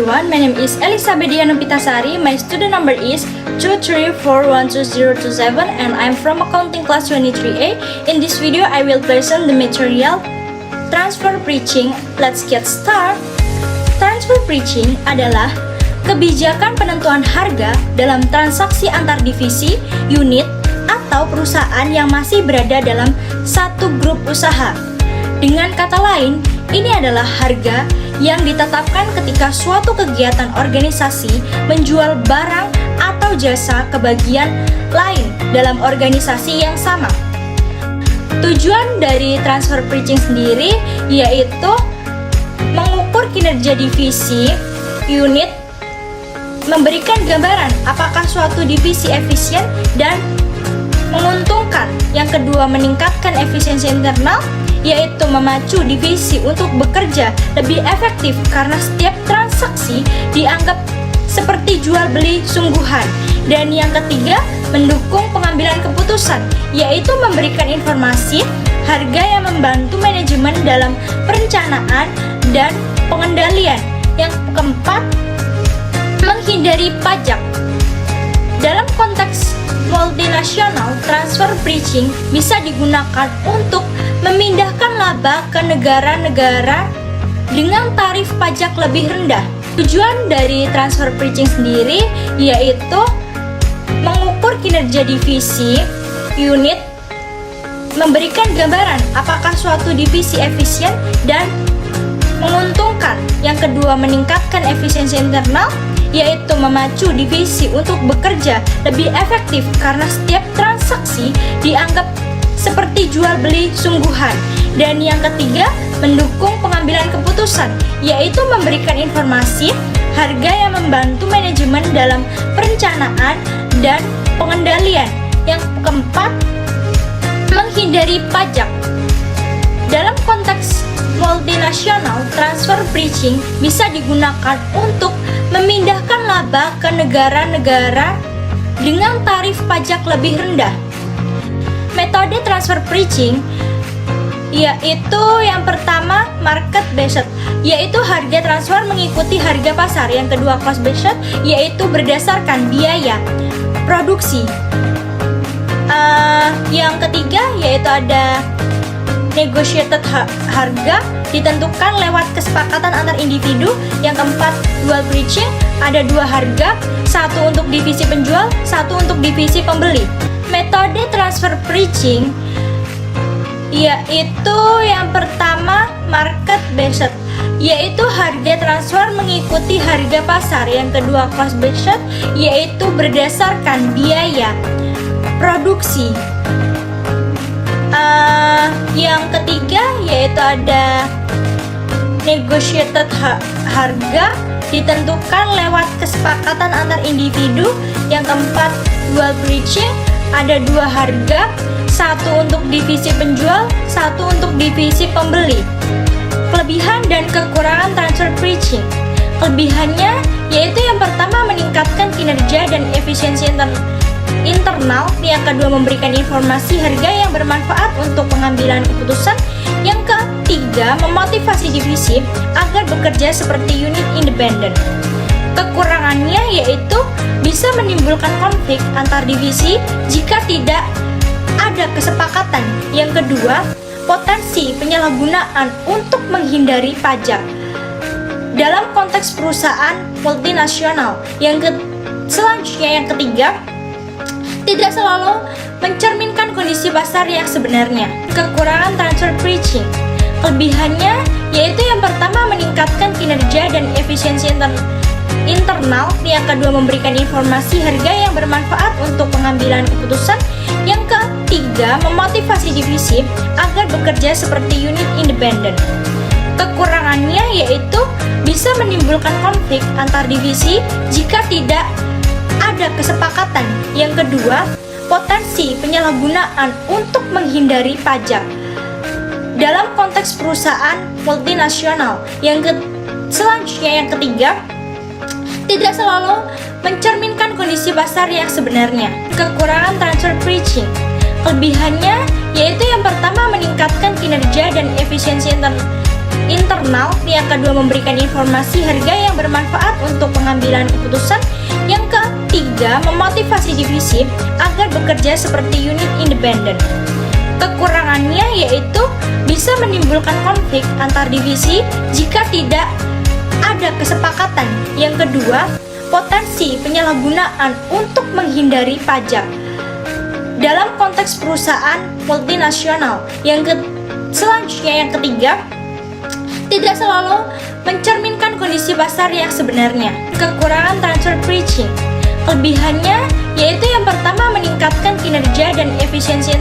everyone, my name is Elizabeth Diana Pitasari. My student number is 234122027 and I'm from accounting class 23A. In this video, I will present the material transfer pricing. Let's get started. Transfer pricing adalah kebijakan penentuan harga dalam transaksi antar divisi, unit, atau perusahaan yang masih berada dalam satu grup usaha. Dengan kata lain, ini adalah harga yang ditetapkan ketika suatu kegiatan organisasi menjual barang atau jasa ke bagian lain dalam organisasi yang sama. Tujuan dari transfer pricing sendiri yaitu mengukur kinerja divisi, unit, memberikan gambaran apakah suatu divisi efisien dan menguntungkan. Yang kedua, meningkatkan efisiensi internal, yaitu memacu divisi untuk bekerja lebih efektif karena setiap transaksi dianggap seperti jual beli sungguhan. Dan yang ketiga, mendukung pengambilan keputusan, yaitu memberikan informasi harga yang membantu manajemen dalam perencanaan dan pengendalian. Yang keempat, menghindari pajak. Dalam konteks multinasional, transfer pricing bisa digunakan untuk memindahkan laba ke negara-negara dengan tarif pajak lebih rendah. Tujuan dari transfer pricing sendiri yaitu mengukur kinerja divisi, unit, memberikan gambaran apakah suatu divisi efisien dan menguntungkan. Yang kedua, meningkatkan efisiensi internal, yaitu memacu divisi untuk bekerja lebih efektif karena setiap transaksi dianggap seperti jual beli sungguhan. Dan yang ketiga, mendukung pengambilan keputusan, yaitu memberikan informasi harga yang membantu manajemen dalam perencanaan dan pengendalian. Yang keempat, menghindari pajak. Dalam konteks multinasional, transfer pricing bisa digunakan untuk memindahkan laba ke negara-negara dengan tarif pajak lebih rendah. Metode transfer pricing yaitu yang pertama, market based, yaitu harga transfer mengikuti harga pasar. Yang kedua, cost based, yaitu berdasarkan biaya produksi. Yang ketiga yaitu ada negotiated harga, ditentukan lewat kesepakatan antar individu. Yang keempat, dual pricing, ada dua harga, satu untuk divisi penjual, satu untuk divisi pembeli. Metode transfer pricing yaitu yang pertama, market based, yaitu harga transfer mengikuti harga pasar. Yang kedua, cost based, yaitu berdasarkan biaya produksi. Yang ketiga yaitu ada negotiated harga, ditentukan lewat kesepakatan antar individu. Yang keempat, dual pricing, ada dua harga, satu untuk divisi penjual, satu untuk divisi pembeli. Kelebihan dan kekurangan transfer pricing. Kelebihannya yaitu yang pertama, meningkatkan kinerja dan efisiensi internal. Yang kedua, memberikan informasi harga yang bermanfaat untuk pengambilan keputusan. Yang ketiga, memotivasi divisi agar bekerja seperti unit independen. Kekurangannya yaitu bisa menimbulkan konflik antar divisi jika tidak ada kesepakatan. Yang kedua, potensi penyalahgunaan untuk menghindari pajak dalam konteks perusahaan multinasional. Selanjutnya, yang ketiga, tidak selalu mencerminkan kondisi pasar yang sebenarnya. Kekurangan transfer pricing. Kelebihannya yaitu yang pertama, meningkatkan kinerja dan efisiensi internal. Yang kedua, memberikan informasi harga yang bermanfaat untuk pengambilan keputusan. Yang ketiga, memotivasi divisi agar bekerja seperti unit independen. Kekurangannya yaitu bisa menimbulkan konflik antar divisi jika tidak ada kesepakatan. Yang kedua, potensi penyalahgunaan untuk menghindari pajak dalam konteks perusahaan multinasional. Selanjutnya, yang ketiga, tidak selalu mencerminkan kondisi pasar yang sebenarnya. Kekurangan transfer pricing. Kelebihannya yaitu yang pertama, meningkatkan kinerja dan efisiensi internal, yang kedua memberikan informasi harga yang bermanfaat untuk pengambilan keputusan, yang ketiga memotivasi divisi agar bekerja seperti unit independen. Kekurangannya yaitu bisa menimbulkan konflik antar divisi jika tidak ada kesepakatan. Yang kedua, potensi penyalahgunaan untuk menghindari pajak dalam konteks perusahaan multinasional. Selanjutnya yang ketiga, tidak selalu mencerminkan kondisi pasar yang sebenarnya. Kekurangan transfer pricing, kelebihannya yaitu yang pertama meningkatkan kinerja dan efisiensi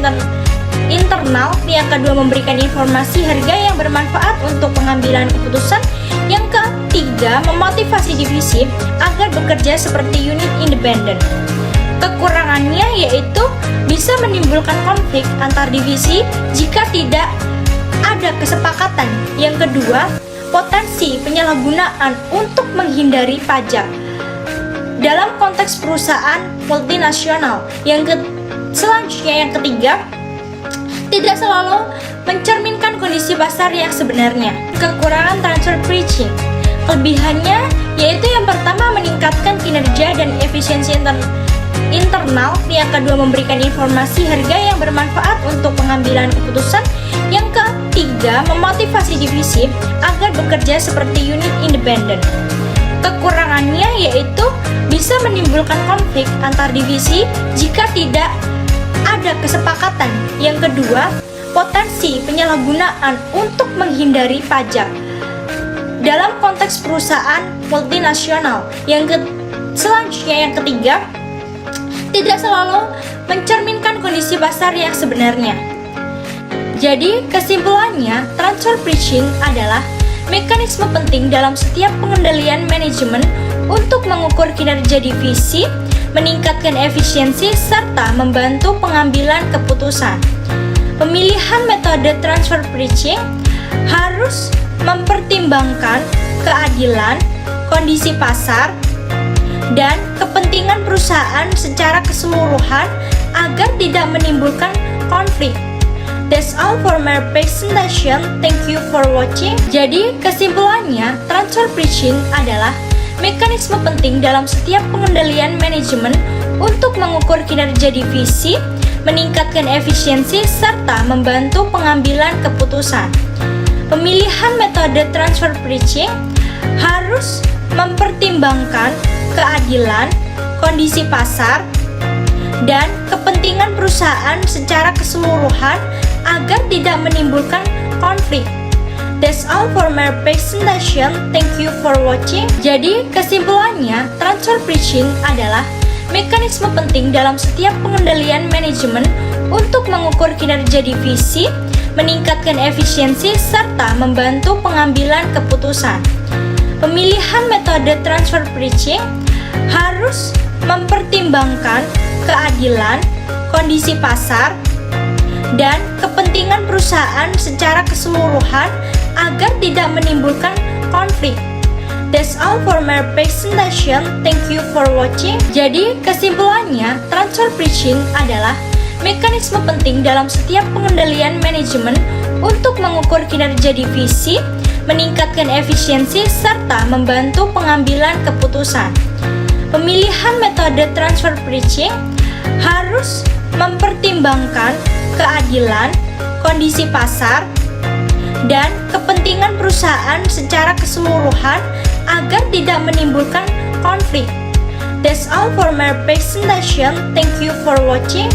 internal, yang kedua memberikan informasi harga yang bermanfaat untuk pengambilan keputusan, yang ketiga memotivasi divisi agar bekerja seperti unit independen. Kekurangannya yaitu bisa menimbulkan konflik antar divisi jika tidak ada kesepakatan. Yang kedua, potensi penyalahgunaan untuk menghindari pajak dalam konteks perusahaan multinasional. Selanjutnya yang ketiga, tidak selalu mencerminkan kondisi pasar yang sebenarnya. Kekurangan transfer pricing, kelebihannya yaitu yang pertama meningkatkan kinerja dan efisiensi internal, yang kedua memberikan informasi harga yang bermanfaat untuk pengambilan keputusan, yang ketiga memotivasi divisi agar bekerja seperti unit independen. Kekurangannya yaitu bisa menimbulkan konflik antar divisi jika tidak ada kesepakatan. Yang kedua, potensi penyalahgunaan untuk menghindari pajak dalam konteks perusahaan multinasional. Selanjutnya yang ketiga, tidak selalu mencerminkan kondisi pasar yang sebenarnya. Jadi kesimpulannya, transfer pricing adalah mekanisme penting dalam setiap pengendalian manajemen untuk mengukur kinerja divisi, meningkatkan efisiensi, serta membantu pengambilan keputusan. Pemilihan metode transfer pricing harus mempertimbangkan keadilan, kondisi pasar, dan kepentingan perusahaan secara keseluruhan agar tidak menimbulkan konflik. That's all for my presentation. Thank you for watching. Jadi kesimpulannya, transfer pricing adalah mekanisme penting dalam setiap pengendalian manajemen untuk mengukur kinerja divisi, meningkatkan efisiensi, serta membantu pengambilan keputusan. Pemilihan metode transfer pricing harus mempertimbangkan keadilan, kondisi pasar, dan kepentingan perusahaan secara keseluruhan agar tidak menimbulkan konflik. That's all for my presentation. Thank you for watching. Jadi kesimpulannya, transfer pricing adalah mekanisme penting dalam setiap pengendalian manajemen untuk mengukur kinerja divisi, meningkatkan efisiensi, serta membantu pengambilan keputusan. Pemilihan metode transfer pricing harus mempertimbangkan keadilan, kondisi pasar, dan kepentingan perusahaan secara keseluruhan agar tidak menimbulkan konflik. That's all for my presentation. Thank you for watching. Jadi kesimpulannya, transfer pricing adalah mekanisme penting dalam setiap pengendalian manajemen untuk mengukur kinerja divisi, meningkatkan efisiensi, serta membantu pengambilan keputusan. Pemilihan metode transfer pricing harus mempertimbangkan keadilan, kondisi pasar, dan kepentingan perusahaan secara keseluruhan agar tidak menimbulkan konflik. That's all for my presentation. Thank you for watching.